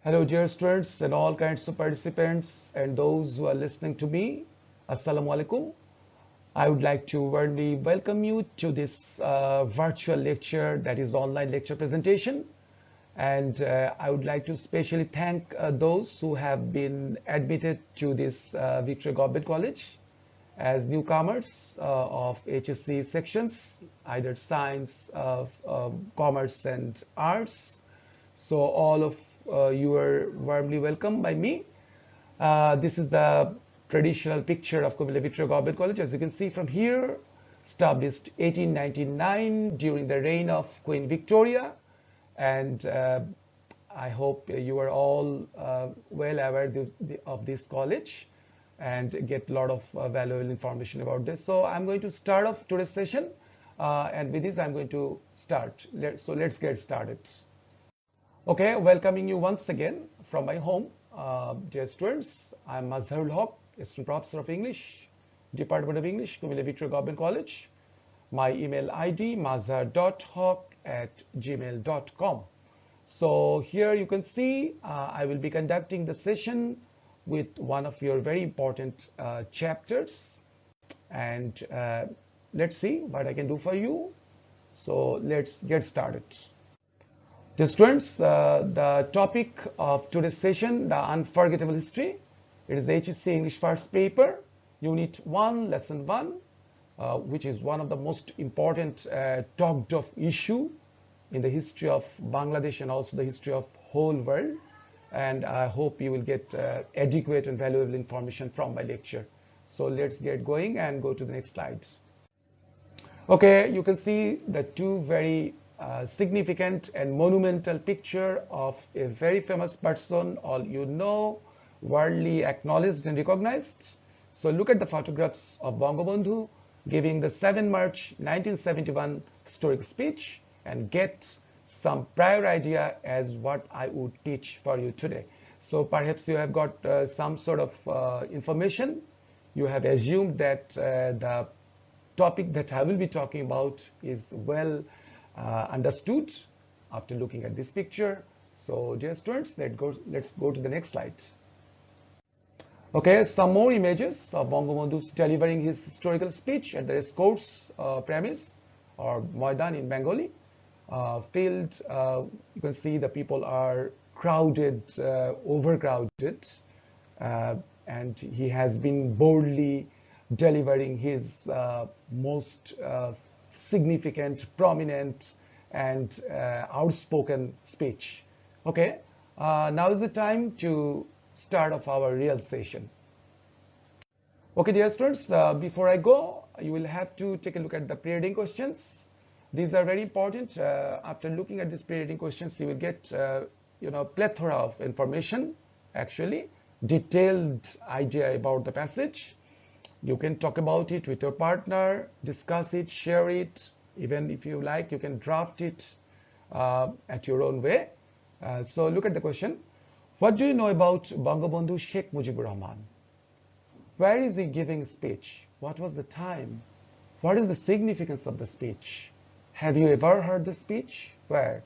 Hello, dear students and all kinds of participants and those who are listening to me. Assalamu alaikum. I would like to warmly welcome you to this virtual lecture, that is online lecture presentation. And I would like to specially thank those who have been admitted to this Victoria Government College as newcomers of HSC sections, either science, commerce and arts. So all of you are warmly welcome by me. This is the traditional picture of Comillavictoriacallege Government College. As you can see from here, established 1899 during the reign of Queen Victoria. And I hope you are all well aware of this college and get a lot of valuable information about this. So I'm going to start off today's session. And with this, I'm going to start. So let's get started. Okay, welcoming you once again from my home. Dear students, I'm Mazharul Haq, Assistant Professor of English, Department of English, Comillavictoriacallege Government College. My email ID, mazhar.haq@gmail.com. So here you can see I will be conducting the session with one of your very important chapters. And let's see what I can do for you. So let's get started. Dear students, the topic of today's session, the unforgettable history. It is HSC English First Paper, Unit 1, Lesson 1, which is one of the most important talked of issue in the history of Bangladesh and also the history of whole world. And I hope you will get adequate and valuable information from my lecture. So let's get going and go to the next slide. Okay, you can see the two very significant and monumental picture of a very famous person, all you know, worldly acknowledged and recognized. So look at the photographs of Bangabandhu giving the 7 March 1971 historic speech and get some prior idea as what I would teach for you today. So perhaps you have got some sort of information. You have assumed that the topic that I will be talking about is well understood after looking at this picture. So dear students, let's go to the next slide. Okay, some more images of Bangabandhu delivering his historical speech at the racecourse premise or Maidan in Bengali. Filled, you can see the people are crowded, overcrowded, and he has been boldly delivering his most significant, prominent, and outspoken speech. Okay, now is the time to start off our real session. Okay, dear students, before I go, you will have to take a look at the pre-reading questions. These are very important. After looking at these pre-reading questions, you will get plethora of information, actually, detailed idea about the passage. You can talk about it with your partner, discuss it, share it. Even if you like, you can draft it at your own way. So look at the question. What do you know about Bangabandhu Sheikh Mujibur Rahman? Where is he giving speech? What was the time? What is the significance of the speech? Have you ever heard the speech? Where?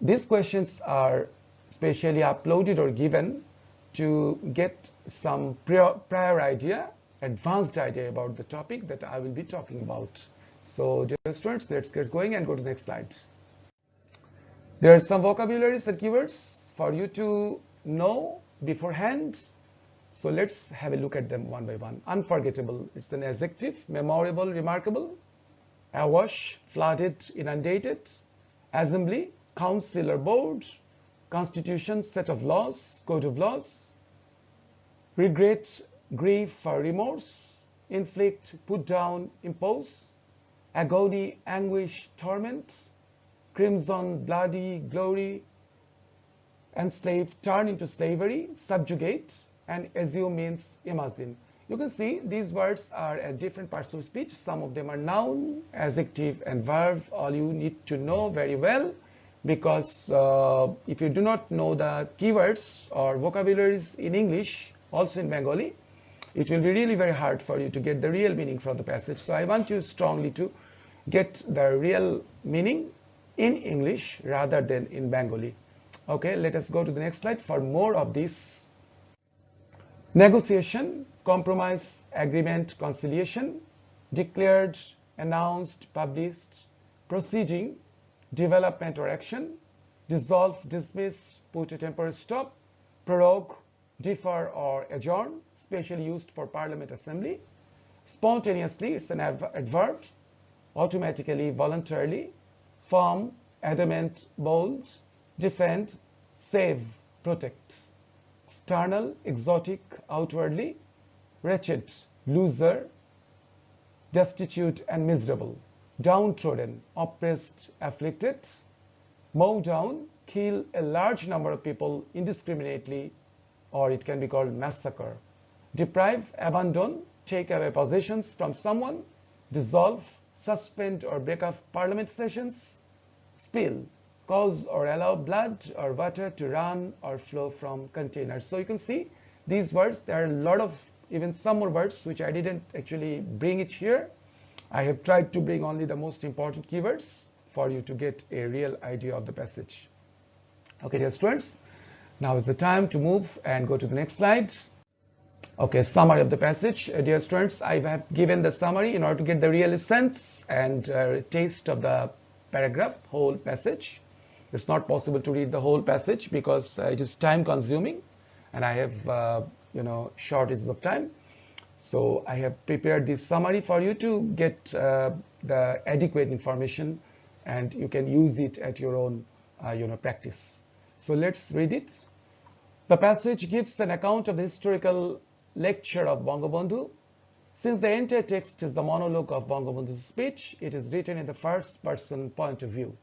These questions are specially uploaded or given to get some prior idea, advanced idea about the topic that I will be talking about. So dear students, let's get going and go to the next slide. There are some vocabularies and keywords for you to know beforehand. So let's have a look at them one by one. Unforgettable, it's an adjective. Memorable, remarkable. Awash, flooded, inundated. Assembly, council or board. Constitution, set of laws, code of laws. Regret, grief or remorse. Inflict, put down, impose. Agony, anguish, torment. Crimson, bloody, glory. Enslave, turn into slavery. Subjugate. And assume means imagine. You can see these words are at different parts of speech. Some of them are noun, adjective, and verb. All you need to know very well, because if you do not know the keywords or vocabularies in English, also in Bengali, it will be really very hard for you to get the real meaning from the passage. So I want you strongly to get the real meaning in English rather than in Bengali. Okay, let us go to the next slide for more of this. Negotiation, compromise, agreement, conciliation, declared, announced, published, proceeding, development or action, dissolve, dismiss, put a temporary stop, prorogue, defer or adjourn, specially used for Parliament Assembly, spontaneously, it's an adverb, automatically, voluntarily, firm, adamant, bold, defend, save, protect, external, exotic, outwardly, wretched, loser, destitute and miserable, downtrodden, oppressed, afflicted, mow down, kill a large number of people indiscriminately, or it can be called massacre, deprive, abandon, take away possessions from someone, dissolve, suspend or break off parliament sessions, spill, cause or allow blood or water to run or flow from containers. So you can see these words, there are a lot of even some more words which I didn't actually bring it here. I have tried to bring only the most important keywords for you to get a real idea of the passage. Okay, dear students, now is the time to move and go to the next slide. Okay, summary of the passage. Dear students, I have given the summary in order to get the real sense and taste of the paragraph, whole passage. It's not possible to read the whole passage because it is time consuming and I have shortages of time. So I have prepared this summary for you to get the adequate information and you can use it at your own practice. So let's read it. The passage gives an account of the historical lecture of Bangabandhu. Since the entire text is the monologue of Bangabandhu's speech, it is written in the first person point of view.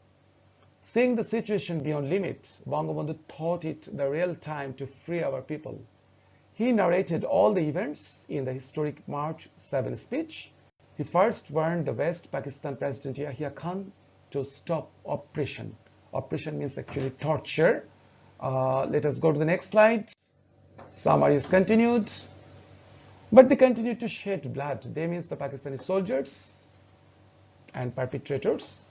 Seeing the situation beyond limit, Bangabandhu thought it the real time to free our people. He narrated all the events in the historic March 7 speech. He first warned the West Pakistan President Yahya Khan to stop oppression. Oppression means actually torture. Let us go to the next slide. Summary is continued. But they continued to shed blood. They means the Pakistani soldiers and perpetrators.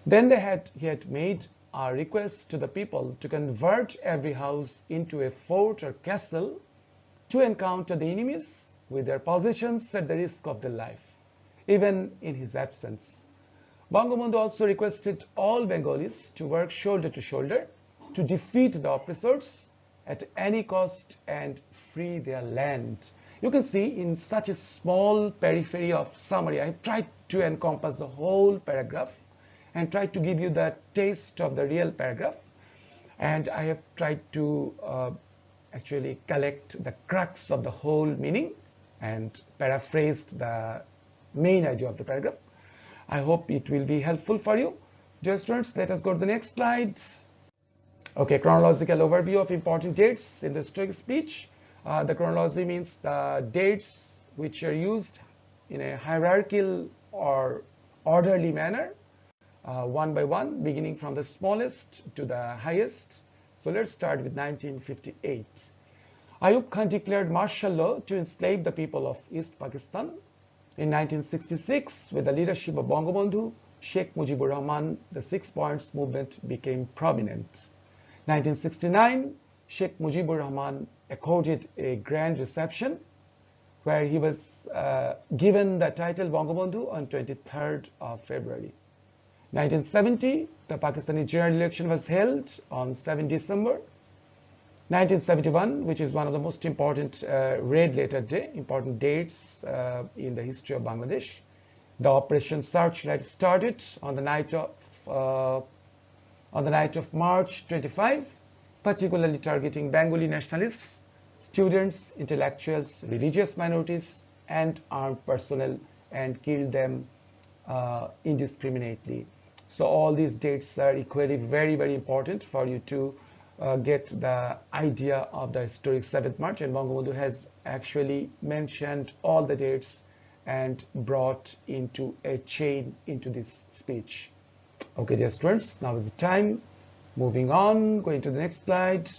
Then he had made a request to the people to convert every house into a fort or castle to encounter the enemies with their possessions at the risk of their life, even in his absence. Bangabandhu also requested all Bengalis to work shoulder to shoulder to defeat the oppressors at any cost and free their land. You can see in such a small periphery of summary, I have tried to encompass the whole paragraph and tried to give you the taste of the real paragraph. And I have tried to actually collect the crux of the whole meaning and paraphrased the main idea of the paragraph. I hope it will be helpful for you. Dear students, let us go to the next slide. Okay, chronological overview of important dates in the historic speech. The chronology means the dates which are used in a hierarchical or orderly manner, one by one, beginning from the smallest to the highest. So let's start with 1958. Ayub Khan declared martial law to enslave the people of East Pakistan. In 1966, with the leadership of Bangabandhu, Sheikh Mujibur Rahman, the 6 Points movement became prominent. 1969, Sheikh Mujibur Rahman accorded a grand reception where he was given the title Bangabandhu on 23rd of February. 1970, the Pakistani general election was held on 7 December. 1971, which is one of the most important red letter day, important dates in the history of Bangladesh. The Operation Searchlight started on the night of March 25, particularly targeting Bengali nationalists, students, intellectuals, religious minorities, and armed personnel, and killed them indiscriminately. So all these dates are equally very, very important for you to get the idea of the historic 7th March, and Bangabandhu has actually mentioned all the dates and brought into a chain into this speech. Okay, dear students, now is the time. Moving on, going to the next slide.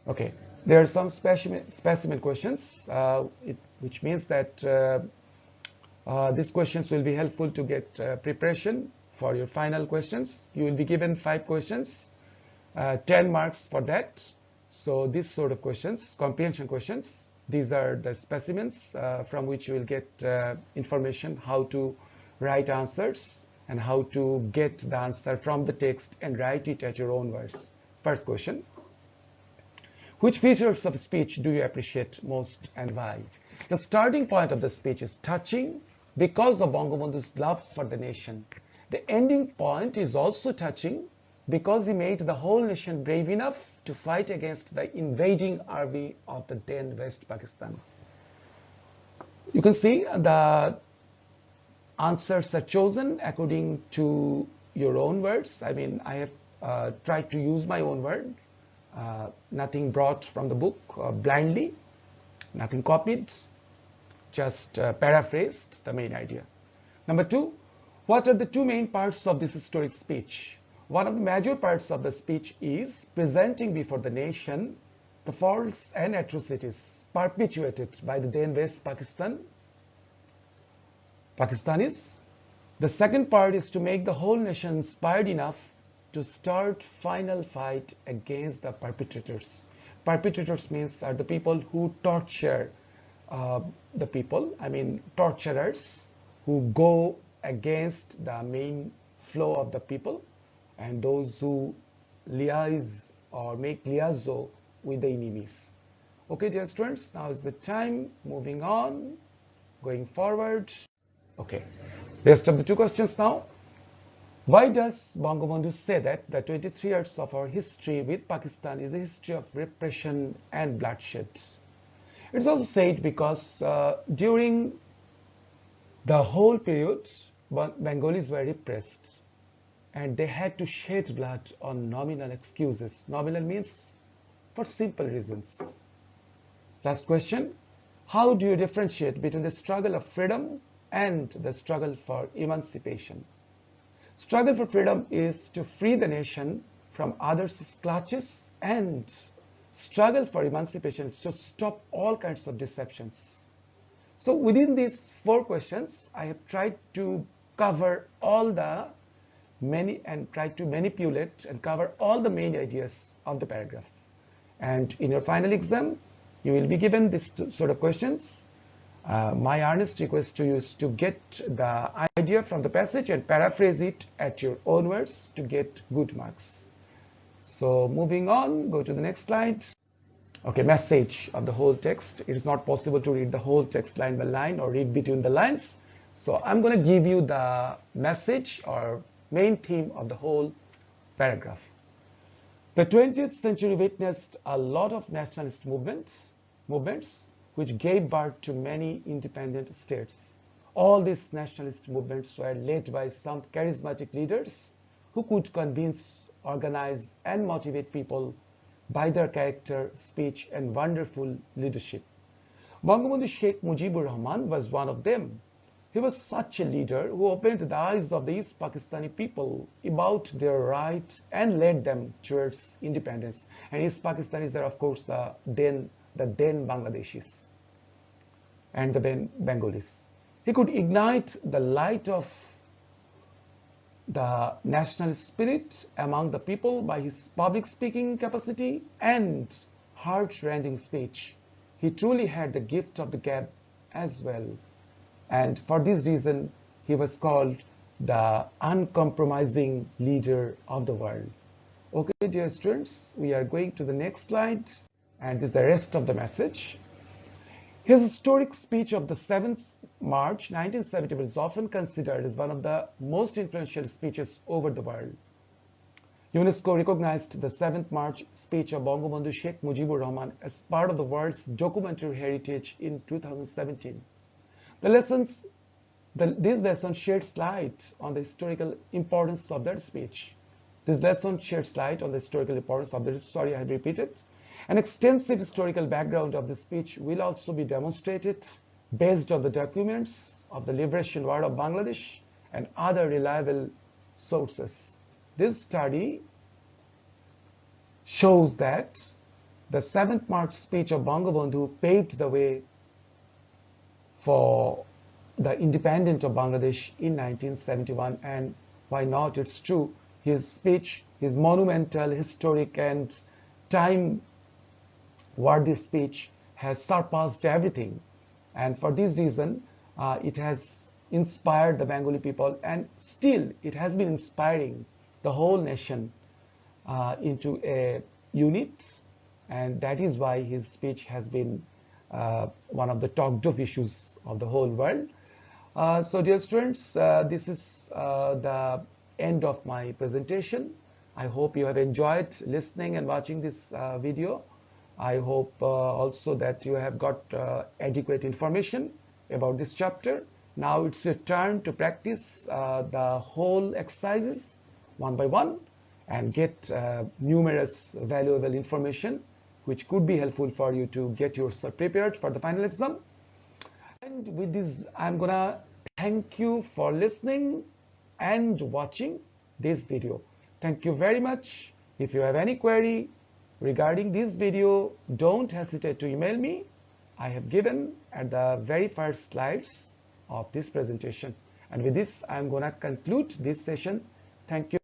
Okay, there are some specimen questions, which means that these questions will be helpful to get preparation for your final questions. You will be given 5 questions. 10 marks for that. So these sort of questions, comprehension questions, these are the specimens from which you will get information how to write answers and how to get the answer from the text and write it at your own words. First question. Which features of speech do you appreciate most and why? The starting point of the speech is touching because of Bangabandhu's love for the nation. The ending point is also touching because he made the whole nation brave enough to fight against the invading army of the then West Pakistan. You can see the answers are chosen according to your own words. I mean, I have tried to use my own word, nothing brought from the book blindly, nothing copied, just paraphrased the main idea. Number 2, what are the two main parts of this historic speech? One of the major parts of the speech is presenting before the nation the faults and atrocities perpetuated by the then West Pakistanis. The second part is to make the whole nation inspired enough to start final fight against the perpetrators. Perpetrators means are the people who torture the people, I mean torturers who go against the main flow of the people, and those who liaise or make liaison with the enemies. Okay, dear students, now is the time. Moving on, going forward. Okay, rest of the two questions now. Why does Bangabandhu say that the 23 years of our history with Pakistan is a history of repression and bloodshed? It's also said because during the whole period, Bengalis were repressed and they had to shed blood on nominal excuses. Nominal means for simple reasons. Last question. How do you differentiate between the struggle of freedom and the struggle for emancipation? Struggle for freedom is to free the nation from others' clutches, and struggle for emancipation is to stop all kinds of deceptions. So within these 4 questions, I have tried to cover all the many and try to manipulate and cover all the main ideas of the paragraph. And in your final exam, you will be given this sort of questions. My earnest request to you is to get the idea from the passage and paraphrase it at your own words to get good marks. So moving on, go to the next slide. Okay, message of the whole text. It is not possible to read the whole text line by line or read between the lines. So I'm going to give you the message or main theme of the whole paragraph. The 20th century witnessed a lot of nationalist movements which gave birth to many independent states. All these nationalist movements were led by some charismatic leaders who could convince, organize, and motivate people by their character, speech, and wonderful leadership. Bangabandhu Sheikh Mujibur Rahman was one of them. He was such a leader who opened the eyes of the East Pakistani people about their right and led them towards independence. And East Pakistanis are, of course, the then Bangladeshis and the then Bengalis. He could ignite the light of the national spirit among the people by his public speaking capacity and heart-rending speech. He truly had the gift of the gab as well. And for this reason, he was called the uncompromising leader of the world. Okay, dear students, we are going to the next slide, and this is the rest of the message. His historic speech of the 7th March 1970 is often considered as one of the most influential speeches over the world. UNESCO recognized the 7th March speech of Bangabandhu Sheikh Mujibur Rahman as part of the world's documentary heritage in 2017. These lessons sheds light on the historical importance of that speech. This lesson sheds light on the historical importance of the, sorry, I have repeated. An extensive historical background of the speech will also be demonstrated based on the documents of the Liberation War of Bangladesh and other reliable sources. This study shows that the 7th March speech of Bangabandhu paved the way for the independence of Bangladesh in 1971, and why not, it's true, his speech is monumental, historic, and time-worthy speech has surpassed everything. And for this reason, it has inspired the Bengali people, and still it has been inspiring the whole nation into a unit, and that is why his speech has been one of the talked of issues of the whole world. So dear students, this is the end of my presentation. I hope you have enjoyed listening and watching this video. I hope also that you have got adequate information about this chapter. Now it's your turn to practice the whole exercises one by one and get numerous valuable information which could be helpful for you to get yourself prepared for the final exam. And with this, I'm gonna thank you for listening and watching this video. Thank you very much. If you have any query regarding this video, don't hesitate to email me. I have given at the very first slides of this presentation. And with this, I'm gonna conclude this session. Thank you.